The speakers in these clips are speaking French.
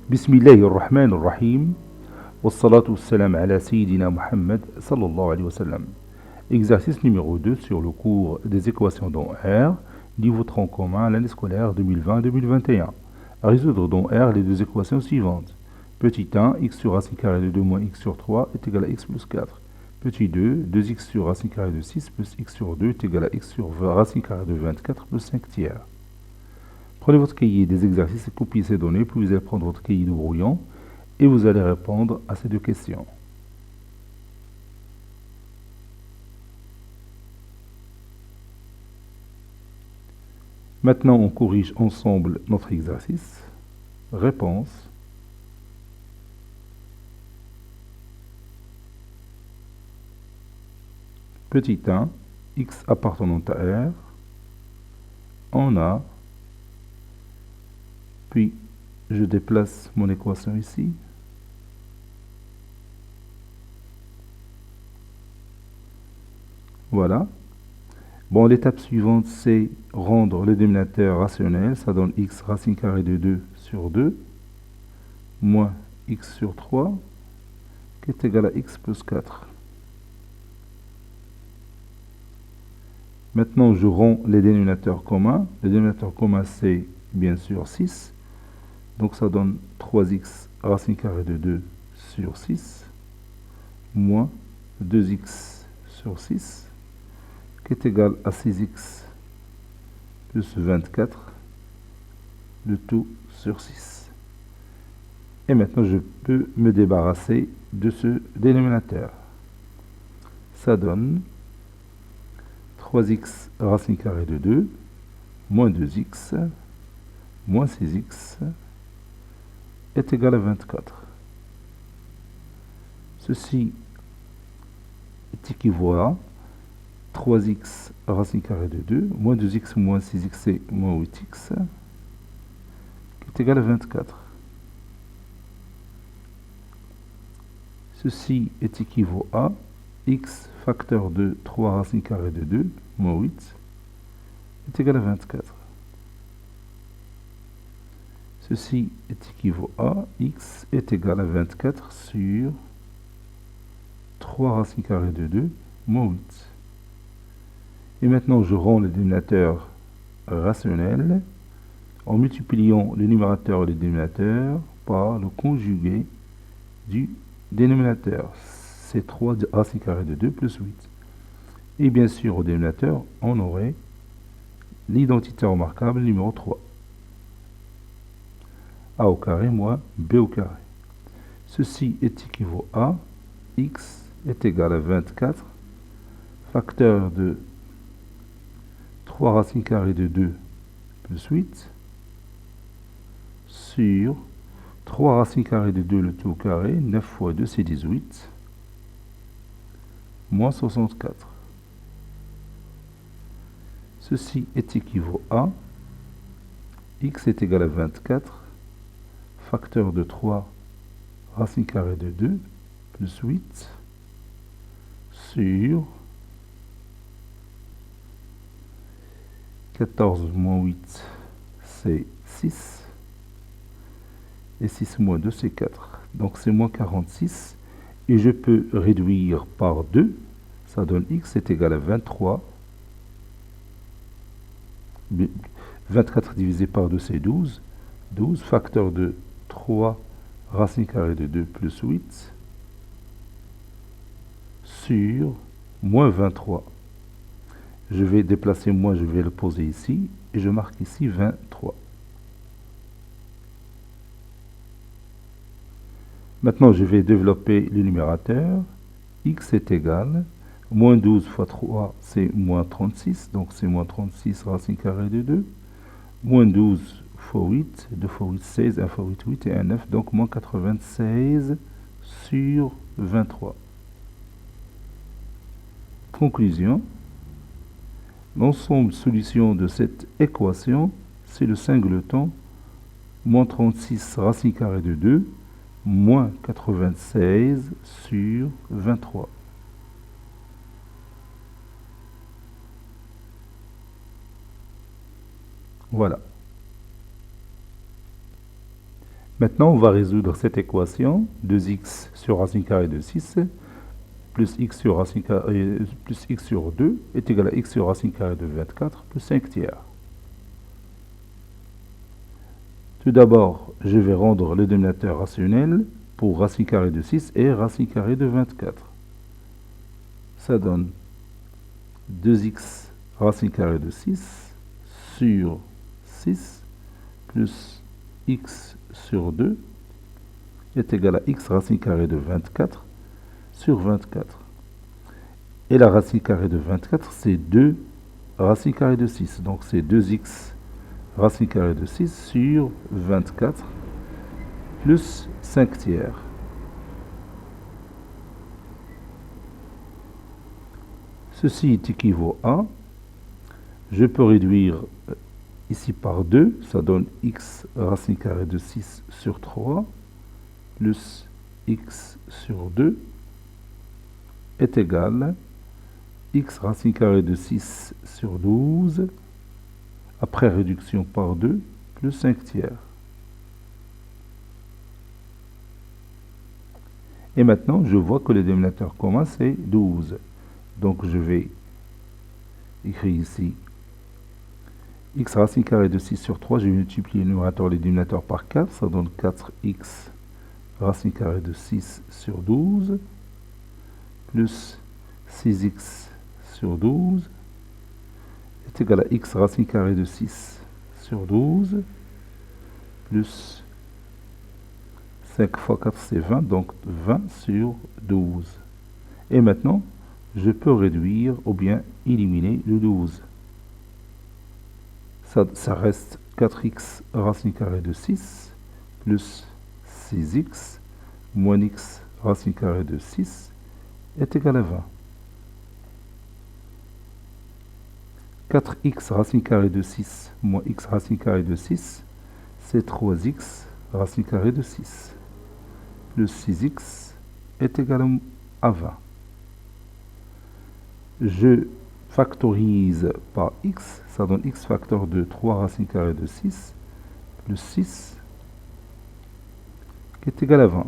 Bismillahir Rahmanir Rahim. Wassalatu wassalam ala Sayyidina Muhammad sallallahu alayhi wa sallam. Exercice numéro 2 sur le cours des équations dans R, niveau tronc commun l'année scolaire 2020-2021. À résoudre dans R les deux équations suivantes. Petit 1, x sur racine carrée de 2 moins x sur 3 est égal à x plus 4. Petit 2, 2x sur racine carrée de 6 plus x sur 2 est égal à x sur racine carrée de 24 plus 5 tiers. Prenez votre cahier des exercices et copiez ces données, puis vous allez prendre votre cahier de brouillon et vous allez répondre à ces deux questions. Maintenant, on corrige ensemble notre exercice. Réponse. Petit 1, x appartenant à R, on a, puis je déplace mon équation ici. Voilà. Bon, l'étape suivante, c'est rendre le dénominateur rationnel. Ça donne x racine carrée de 2 sur 2, moins x sur 3, qui est égal à x plus 4. Maintenant, je rends les dénominateurs communs. Le dénominateur commun, c'est bien sûr 6. Donc, ça donne 3x racine carrée de 2 sur 6, moins 2x sur 6, qui est égal à 6x plus 24, le tout sur 6. Et maintenant, je peux me débarrasser de ce dénominateur. Ça donne 3x racine carrée de 2, moins 2x, moins 6x, est égal à 24. Ceci est équivalent à 3x racine carrée de 2, moins 2x moins 6x, c'est moins 8x, qui est égal à 24. Ceci est équivalent à x facteur de 3 racine carrée de 2, moins 8, est égal à 24. Ceci est équivalent à x est égal à 24 sur 3 racine carrée de 2, moins 8. Et maintenant, je rends le dénominateur rationnel en multipliant le numérateur et le dénominateur par le conjugué du dénominateur. C'est 3 racine carrée de 2 plus 8. Et bien sûr, au dénominateur, on aurait l'identité remarquable numéro 3. A au carré moins B au carré. Ceci est équivalent à x est égal à 24 facteur de 3 racine carrée de 2 plus 8 sur 3 racine carrée de 2 le tout au carré, 9 fois 2 c'est 18, moins 64. Ceci est équivalent à x est égal à 24 facteur de 3 racine carrée de 2 plus 8 sur 14 moins 8, c'est 6. Et 6 moins 2, c'est 4. Donc, c'est moins 46. Et je peux réduire par 2. Ça donne x est égal à 23. 24 divisé par 2, c'est 12. 12 facteur de 3 racine carrée de 2 plus 8 sur moins 23. Je vais déplacer moins, je vais le poser ici, et je marque ici 23. Maintenant, je vais développer le numérateur. X est égal, moins 12 fois 3, c'est moins 36, donc c'est moins 36 racine carrée de 2, moins 12 fois 8, 2 fois 8, 16, 1 fois 8, 8 et 1, 9, donc moins 96 sur 23. Conclusion. L'ensemble solution de cette équation, c'est le singleton moins 36 racine carrée de 2, moins 96 sur 23. Voilà. Maintenant, on va résoudre cette équation. 2x sur racine carrée de 6 plus x sur racine carrée, plus x sur 2 est égal à x sur racine carrée de 24 plus 5 tiers. Tout d'abord, je vais rendre le dénominateur rationnel pour racine carrée de 6 et racine carrée de 24. Ça donne 2x racine carrée de 6 sur 6 plus x sur 2 est égal à x racine carrée de 24 sur 24. Et la racine carrée de 24, c'est 2 racine carrée de 6. Donc c'est 2x racine carrée de 6 sur 24 plus 5 tiers. Ceci est équivaut à, je peux réduire ici par 2, ça donne x racine carrée de 6 sur 3 plus x sur 2 est égal à x racine carrée de 6 sur 12, après réduction par 2, plus 5 tiers. Et maintenant, je vois que le dénominateur commun, c'est 12. Donc, je vais écrire ici x racine carrée de 6 sur 3, je vais multiplier le numérateur et le dénominateur par 4, ça donne 4x racine carrée de 6 sur 12, plus 6x sur 12 est égal à x racine carrée de 6 sur 12 plus 5 fois 4 c'est 20, donc 20 sur 12. Et maintenant, je peux réduire ou bien éliminer le 12. Ça reste 4x racine carrée de 6 plus 6x moins x racine carrée de 6 est égal à 20. 4x racine carrée de 6 moins x racine carrée de 6, c'est 3x racine carrée de 6. Plus 6x est égal à 20. Je factorise par x, ça donne x facteur de 3 racine carrée de 6 plus 6 qui est égal à 20.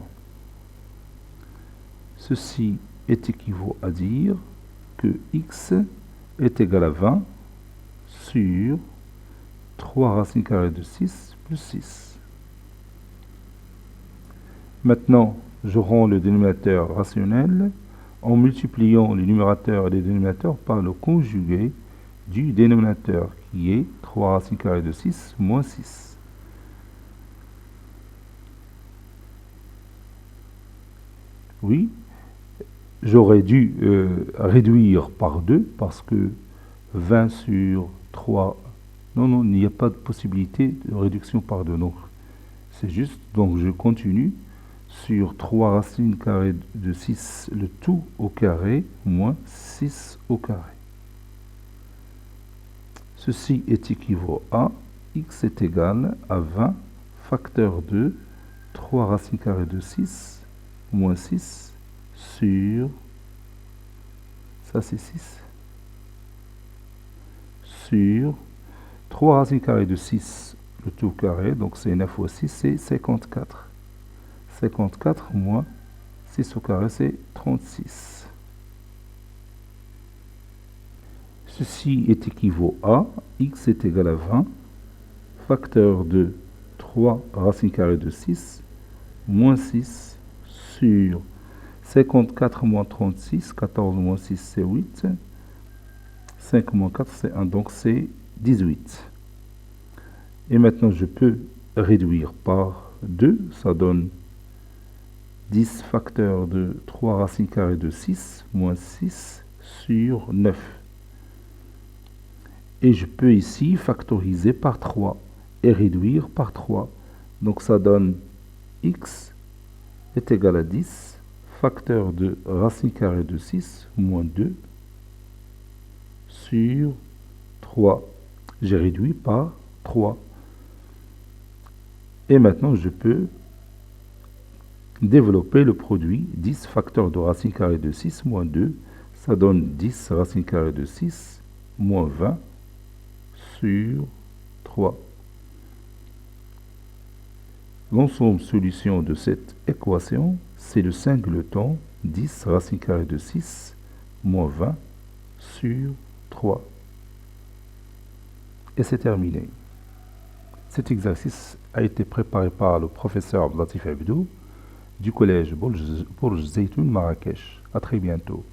Ceci est équivaut à dire que x est égal à 20 sur 3 racine carrée de 6 plus 6. Maintenant, je rends le dénominateur rationnel en multipliant les numérateurs et les dénominateurs par le conjugué du dénominateur qui est 3 racine carrée de 6 moins 6. Oui, j'aurais dû réduire par 2 parce que 20 sur 3, non, il n'y a pas de possibilité de réduction par 2. Donc, c'est juste, donc je continue sur 3 racines carrées de 6, le tout au carré, moins 6 au carré. Ceci est équivaut à x est égal à 20 facteur de 3 racines carrées de 6 moins 6 sur, ça c'est 6, sur 3 racines carrées de 6, le tout au carré, donc c'est 9 fois 6, c'est 54. 54 moins 6 au carré, c'est 36. Ceci est équivaut à x est égal à 20 facteur de 3 racine carrée de 6 moins 6 sur 54 moins 36, 14 moins 6 c'est 8, 5 moins 4 c'est 1, donc c'est 18. Et maintenant je peux réduire par 2, ça donne 10 facteur de 3 racine carrée de 6 moins 6 sur 9. Et je peux ici factoriser par 3 et réduire par 3. Donc ça donne x est égal à 10 facteur de racine carrée de 6 moins 2 sur 3. J'ai réduit par 3. Et maintenant je peux développer le produit 10 facteur de racine carrée de 6 moins 2. Ça donne 10 racine carrée de 6 moins 20 sur 3. L'ensemble solution de cette équation, c'est le singleton 10 racine carrée de 6 moins 20 sur 3. Et c'est terminé. Cet exercice a été préparé par le professeur Abdelatif Abdou du collège Bourj Zeytoun Marrakech. À très bientôt.